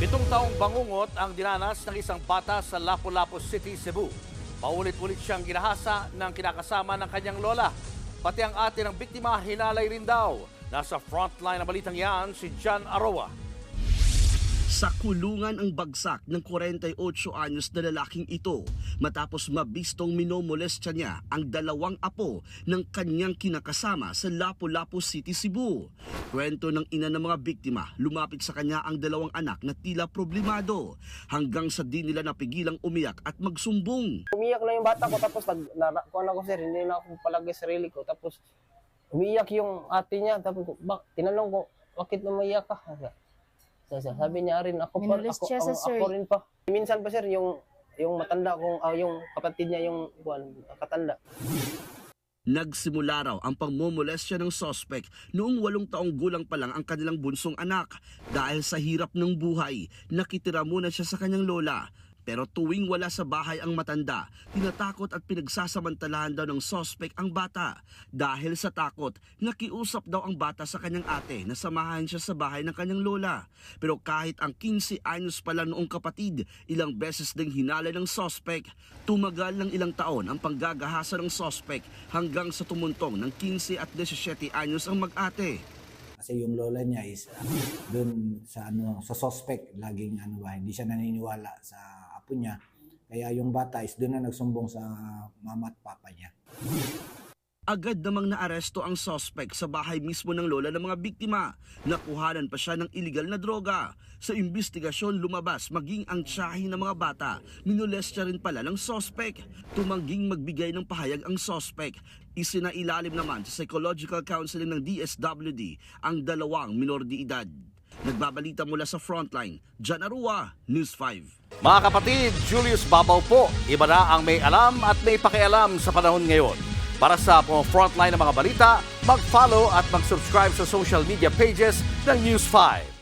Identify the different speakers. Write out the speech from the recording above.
Speaker 1: 7 taong bangungot ang dinanas ng isang bata sa Lapu-Lapu City, Cebu. Paulit-ulit siyang ginahasa ng kinakasama ng kanyang lola. Pati ang ate ng biktima hinalay rin daw. Nasa frontline ng balitang yan si John Aroa.
Speaker 2: Sa kulungan ang bagsak ng 48 anyos na lalaking ito matapos mabistong minomolestya niya ang 2 apo ng kanyang kinakasama sa Lapu-Lapu City, Cebu. Kwento ng ina ng mga biktima, lumapit sa kanya ang 2 anak na tila problemado hanggang sa di nila napigilang umiyak at magsumbong.
Speaker 3: Umiyak na yung bata ko tapos kuan ako sir, hindi na ako palagi sarili ko. Tapos umiyak yung ate niya tapos tinanong ko, bakit umiyak ka? Sabi niya rin ako rin pa. Minsan pa sir yung matanda kong yung kapatid niya yung katanda.
Speaker 2: Nagsimula raw ang pagmomolestya ng suspect noong 8 taong gulang pa lang ang kanilang bunsong anak. Dahil sa hirap ng buhay, nakitira muna siya sa kanyang lola. Pero tuwing wala sa bahay ang matanda, tinatakot at pinagsasamantalahan daw ng suspect ang bata. Dahil sa takot, nakiusap daw ang bata sa kanyang ate na samahan siya sa bahay ng kanyang lola. Pero kahit ang 15 anyos pa lang noong kapatid, ilang beses ding hinala ng suspect. Tumagal ng ilang taon ang panggagahasa ng suspect hanggang sa tumuntong ng 15 at 17 anyos ang mag-ate.
Speaker 4: Kasi yung lola niya is doon sa suspect laging hindi siya naniniwala sa apo niya. Kaya yung bata is doon na nagsumbong sa mama at papa niya.
Speaker 2: Agad namang naaresto ang suspect sa bahay mismo ng lola ng mga biktima. Nakuhanan pa siya ng illegal na droga. Sa investigasyon lumabas maging ang tiyahin ng mga bata. Minolestya rin pala ng suspect. Tumangging magbigay ng pahayag ang suspect. Isinailalim naman sa psychological counseling ng DSWD ang 2 minor de edad. Nagbabalita mula sa Frontline, John Arua, News 5.
Speaker 1: Mga kapatid, Julius Babaw po. Iba na ang may alam at may pakialam sa panahon ngayon. Para sa Frontline ng mga balita, mag-follow at mag-subscribe sa social media pages ng News 5.